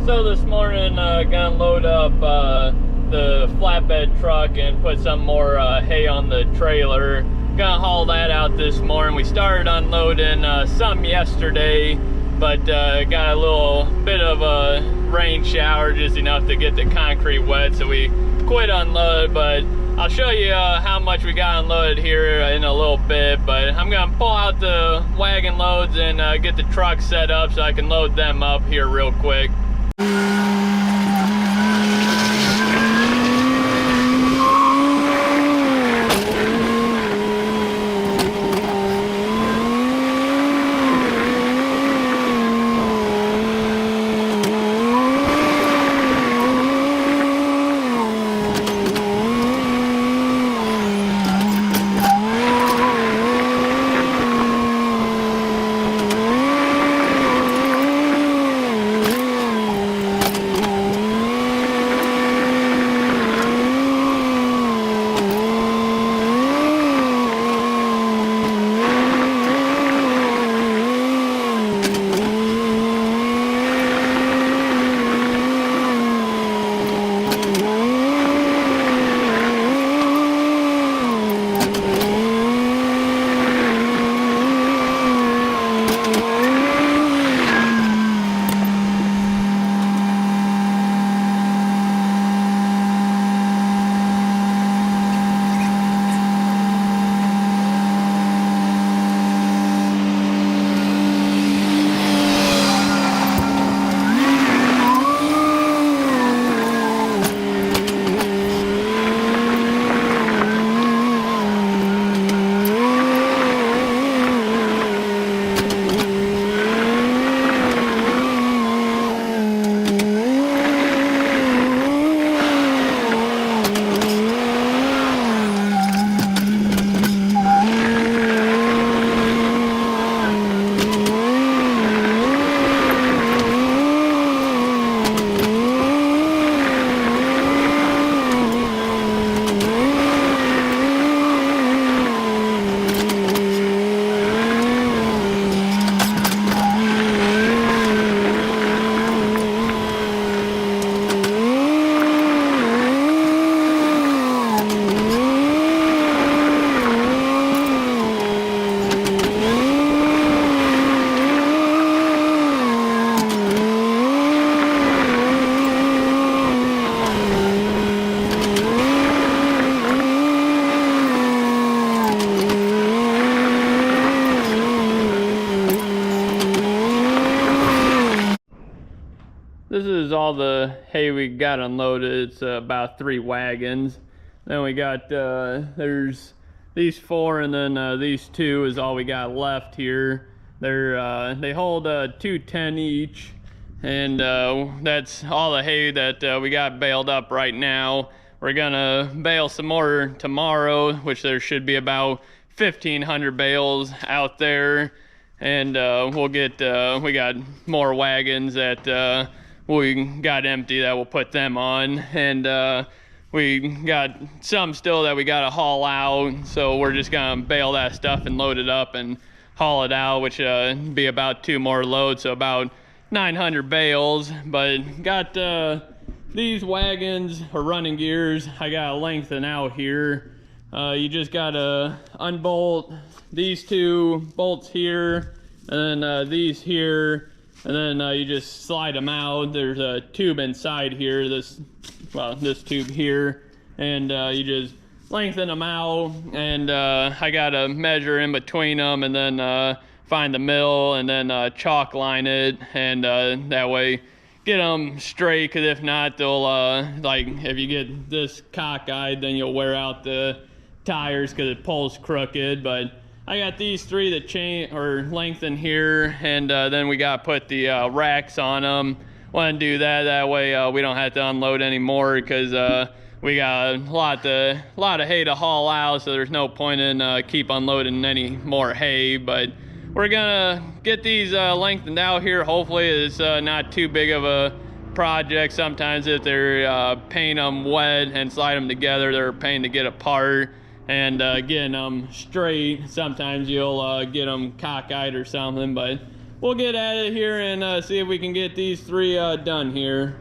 So this morning, gonna load up the flatbed truck and put some more hay on the trailer. Gonna haul that out this morning. We started unloading some yesterday, but got a little bit of a rain shower, just enough to get the concrete wet, so we quit unload. But I'll show you how much we got unloaded here in a little bit. But I'm gonna pull out the wagon loads and get the truck set up so I can load them up here real quick. This is all the hay we got unloaded. It's about 3 wagons. Then we got, there's these 4, and then these 2 is all we got left here. They hold 210 each, and that's all the hay that we got baled up right now. We're gonna bale some more tomorrow, which there should be about 1,500 bales out there. And we'll get, we got more wagons that we got empty that we'll put them on, and we got some still that we gotta haul out, so we're just gonna bale that stuff and load it up and haul it out, which be about 2 more loads, so about 900 bales. But got these wagons or running gears I gotta lengthen out here. You just gotta unbolt these 2 bolts here, and then these here, and then you just slide them out. There's a tube inside here, this tube here, and you just lengthen them out, and I gotta measure in between them, and then find the mill, and then chalk line it, and that way get them straight, because if not, they'll like, if you get this cockeyed, then you'll wear out the tires because it pulls crooked. But I got these 3 that chain or lengthen here, and then we got to put the racks on them. Want to do that way we don't have to unload anymore, because we got a lot of hay to haul out, so there's no point in keep unloading any more hay. But we're gonna get these lengthened out here. Hopefully it's not too big of a project. Sometimes if they're paint them wet and slide them together, they're a pain to get apart. And getting them straight, sometimes you'll get them cockeyed or something. But we'll get at it here and see if we can get these 3 done here.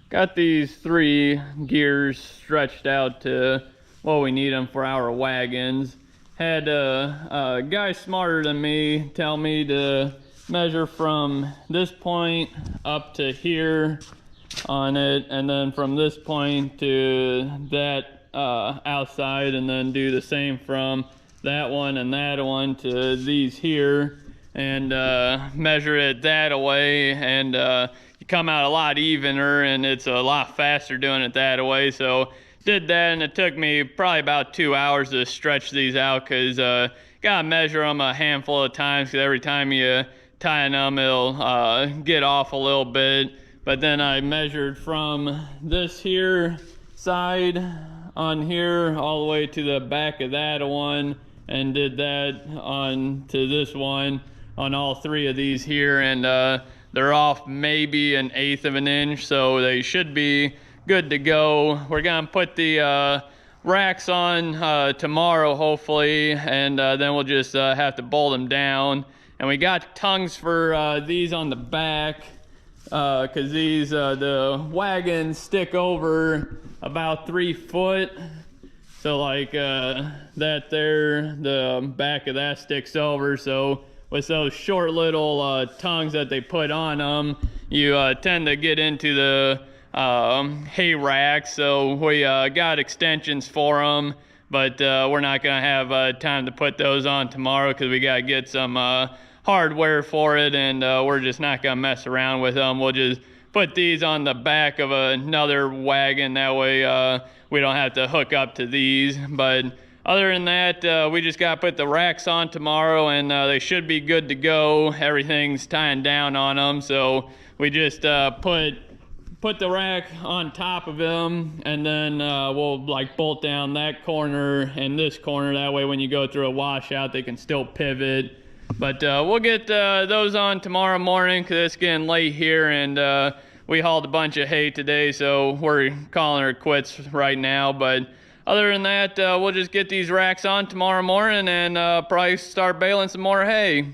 Got these 3 gears stretched out to what we need them for our wagons. Had a guy smarter than me tell me to measure from this point up to here on it, and then from this point to that outside, and then do the same from that one and that one to these here, and measure it that way, and you come out a lot evener, and it's a lot faster doing it that way. So did that, and it took me probably about 2 hours to stretch these out, because gotta measure them a handful of times, because every time you tighten them it'll get off a little bit. But then I measured from this here side on here all the way to the back of that one, and did that on to this one on all 3 of these here, and they're off maybe 1/8 of an inch, so they should be good to go. We're gonna put the racks on tomorrow hopefully, and then we'll just have to bolt them down. And we got tongues for these on the back, because these the wagons stick over about 3 foot. So like that there, the back of that sticks over. So with those short little tongues that they put on them, you tend to get into the hay racks. So we got extensions for them, but we're not gonna have time to put those on tomorrow, because we gotta get some hardware for it, and we're just not gonna mess around with them. We'll just put these on the back of another wagon, that way we don't have to hook up to these. But other than that, we just got to put the racks on tomorrow, and they should be good to go. Everything's tying down on them, so we just put the rack on top of them, and then we'll like bolt down that corner and this corner. That way when you go through a washout, they can still pivot. But we'll get those on tomorrow morning, because it's getting late here, and we hauled a bunch of hay today, so we're calling her quits right now. But other than that, we'll just get these racks on tomorrow morning, and probably start baling some more hay.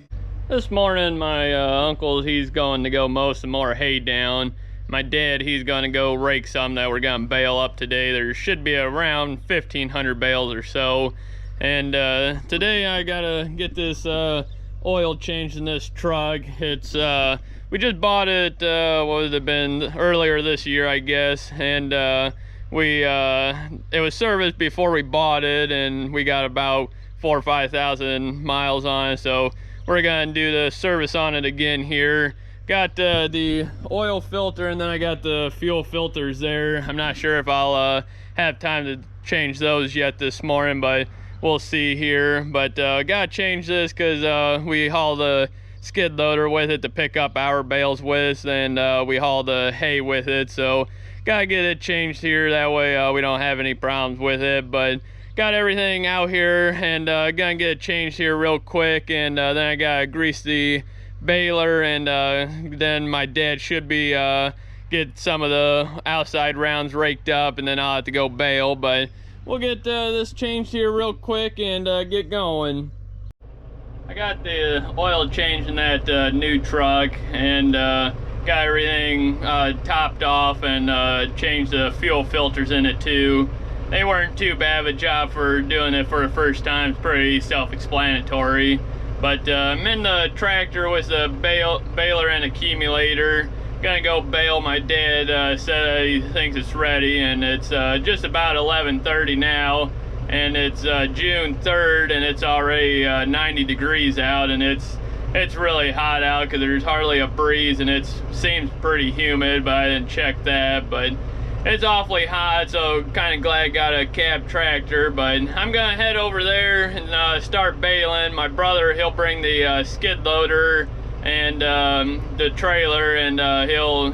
This morning, my uncle, he's going to go mow some more hay down. My dad, he's going to go rake some that we're going to bale up today. There should be around 1,500 bales or so. And today I got to get this oil changed in this truck. It's we just bought it, what would it have been, earlier this year, I guess. And it was serviced before we bought it, and we got about 4,000 or 5,000 miles on it, so we're gonna do the service on it again here. Got the oil filter, and then I got the fuel filters there. I'm not sure if I'll have time to change those yet this morning, but we'll see here. But gotta change this, because we haul the skid loader with it to pick up our bales with, and we haul the hay with it, so gotta get it changed here. That way we don't have any problems with it. But got everything out here, and gonna get it changed here real quick, and then I gotta grease the baler, and then my dad should be get some of the outside rounds raked up, and then I'll have to go bale. But we'll get this changed here real quick and get going. I got the oil change in that new truck, and got everything topped off, and changed the fuel filters in it too. They weren't too bad of a job for doing it for the first time. It's pretty self-explanatory. But I'm in the tractor with the baler and accumulator. Gonna go bale. My dad said he thinks it's ready, and it's just about 11:30 now, and it's June 3rd, and it's already 90 degrees out, and it's really hot out because there's hardly a breeze, and it seems pretty humid, but I didn't check that. But it's awfully hot, so kind of glad I got a cab tractor. But I'm gonna head over there and start baling. My brother, he'll bring the skid loader and the trailer, and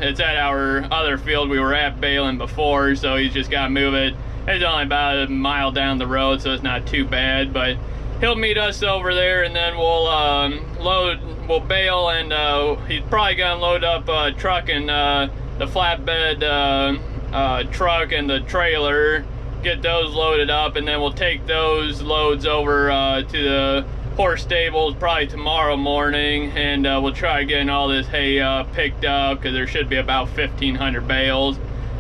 it's at our other field we were at baling before, so he's just got to move it. It's only about a mile down the road, so it's not too bad. But he'll meet us over there, and then we'll bail, and he's probably gonna load up a truck and the flatbed truck and the trailer, get those loaded up, and then we'll take those loads over to the horse stables probably tomorrow morning, and we'll try getting all this hay picked up, because there should be about 1,500 bales.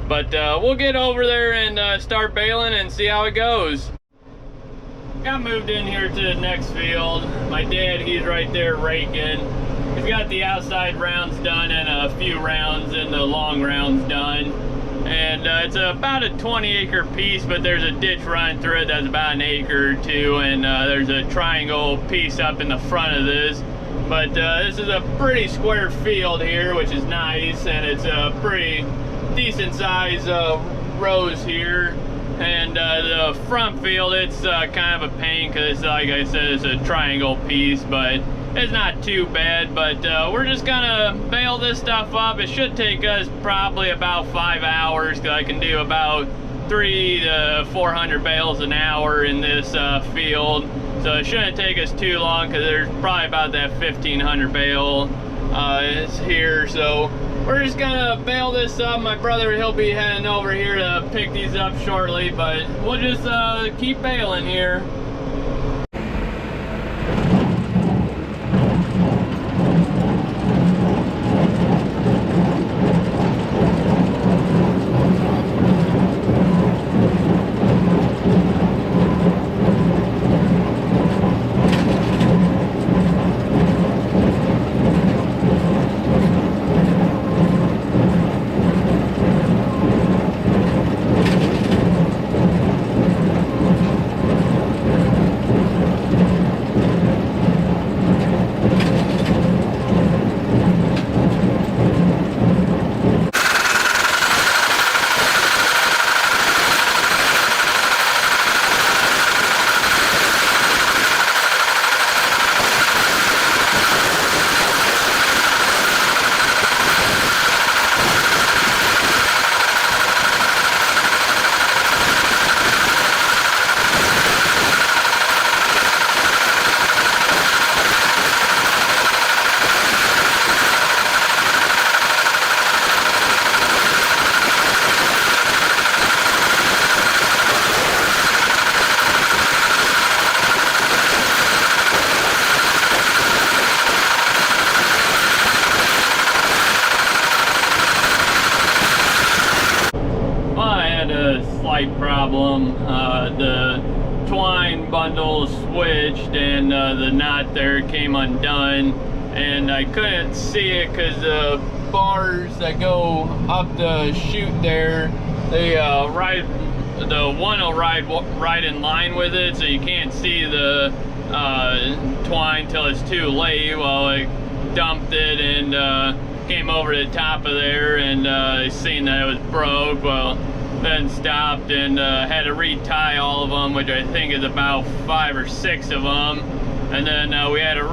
But we'll get over there and start baling and see how it goes. Got moved in here to the next field. My dad, he's right there raking. He's got the outside rounds done and a few rounds in the long rounds done. And it's about a 20-acre piece, but there's a ditch running through it that's about an acre or two, and there's a triangle piece up in the front of this. But this is a pretty square field here, which is nice, and it's a pretty decent size rows here. And the front field, it's kind of a pain, because like I said, it's a triangle piece, but it's not too bad. But we're just gonna bale this stuff up. It should take us probably about 5 hours, because I can do about 300 to 400 bales an hour in this field. So it shouldn't take us too long, because there's probably about that 1,500 bale is here. So we're just gonna bale this up. My brother, he'll be heading over here to pick these up shortly, but we'll just keep baling here. Problem. The twine bundle switched, and the knot there came undone, and I couldn't see it because the bars that go up the chute there, they the one will ride right in line with it, so you can't see the twine till it's too late. Well, I dumped it and came over the top of there, and I seen that it was broke. Well, then stopped and had to retie all of them, which I think is about 5 or 6 of them. And then we had to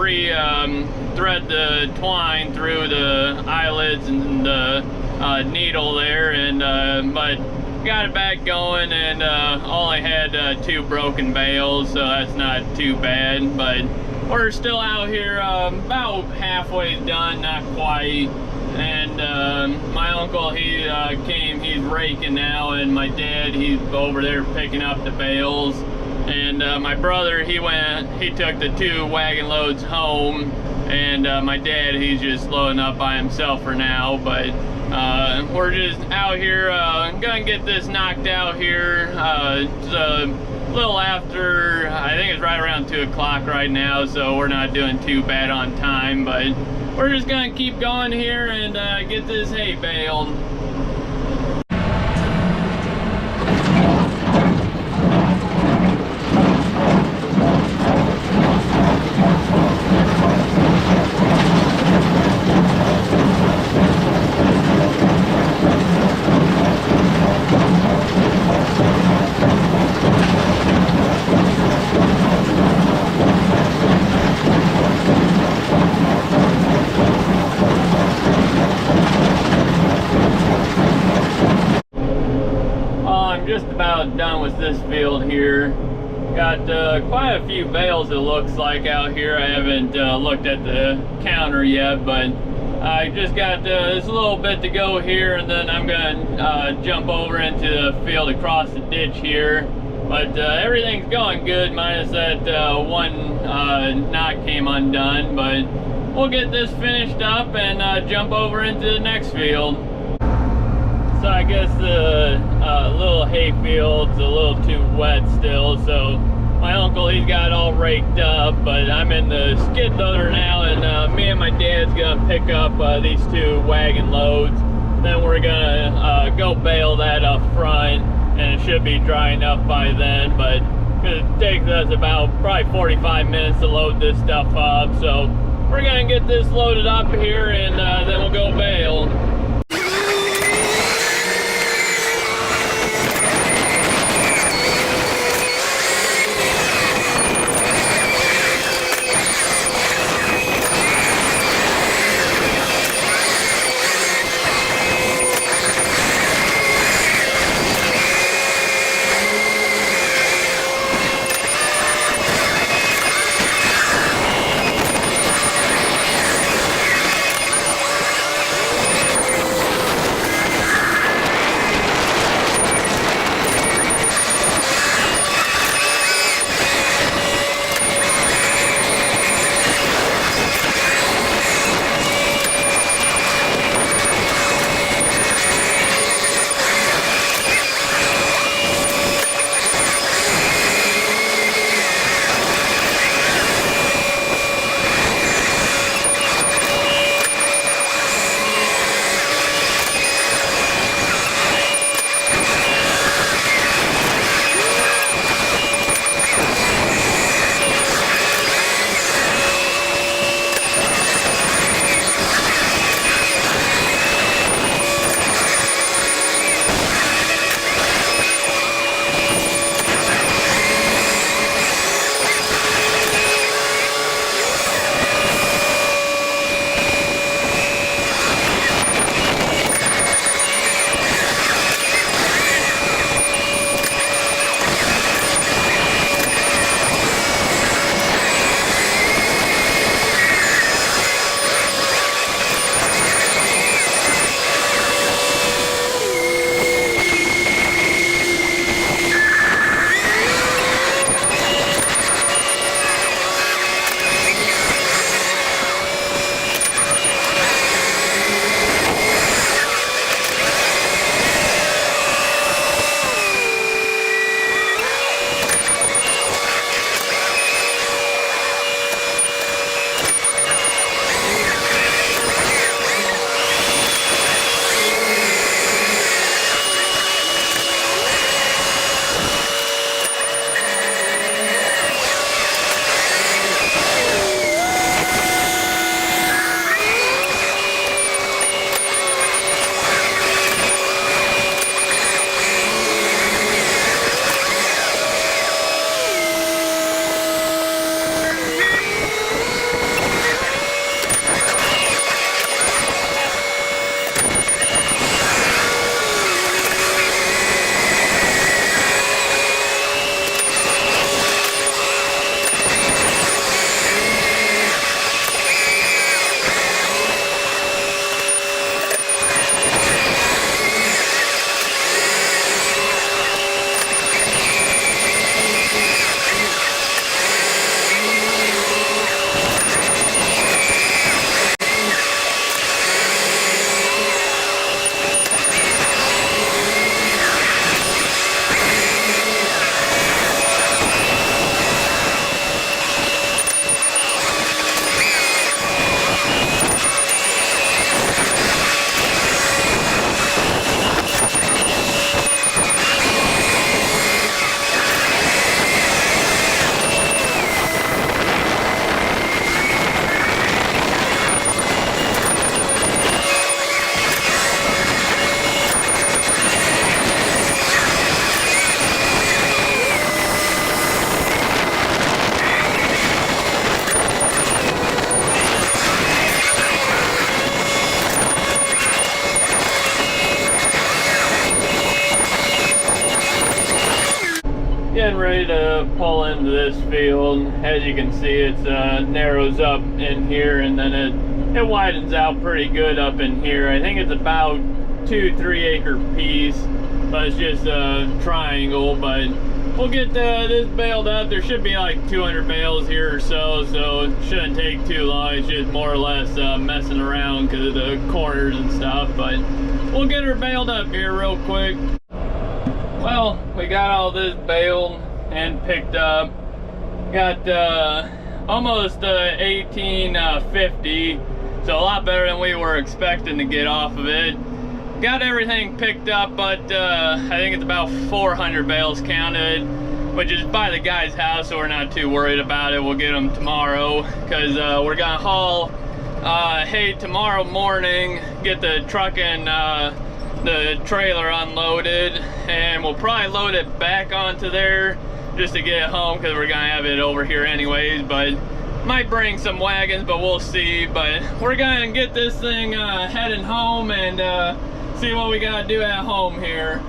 thread the twine through the eyelets and the needle there, and but got it back going, and only had 2 broken bales, so that's not too bad. But we're still out here about halfway done, not quite. And my uncle, he came, he's raking now, and my dad, he's over there picking up the bales. And my brother, he took the 2 wagon loads home, and my dad, he's just loading up by himself for now. But we're just out here gonna get this knocked out here. It's a little after, I think it's right around 2 o'clock right now, so we're not doing too bad on time, but we're just gonna keep going here and get this hay baled. Just about done with this field here. Got quite a few bales, it looks like, out here. I haven't looked at the counter yet, but I just got this little bit to go here, and then I'm gonna jump over into the field across the ditch here. But everything's going good, minus that one knot came undone. But we'll get this finished up and jump over into the next field. So I guess the little hay field's a little too wet still, so my uncle, he's got it all raked up, but I'm in the skid loader now, and me and my dad's gonna pick up these 2 wagon loads. Then we're gonna go bale that up front, and it should be dry enough by then, but it takes us about probably 45 minutes to load this stuff up, so we're gonna get this loaded up here, and then we'll go bale. getting ready to pull into this field. As you can see, it narrows up in here, and then it widens out pretty good up in here. I think it's about 2-3 acre piece, but it's just a triangle. But we'll get this baled up. There should be like 200 bales here or so it shouldn't take too long. It's just more or less messing around because of the corners and stuff, but we'll get her baled up here real quick. Well, we got all this baled and picked up. Got almost 1850, so a lot better than we were expecting to get off of it. Got everything picked up, but I think it's about 400 bales counted, which is by the guy's house, so we're not too worried about it. We'll get them tomorrow, because we're gonna haul hay tomorrow morning, get the truck and the trailer unloaded, and we'll probably load it back onto there just to get it home, because we're gonna have it over here anyways. But might bring some wagons, but we'll see. But we're gonna get this thing heading home and see what we gotta do at home here.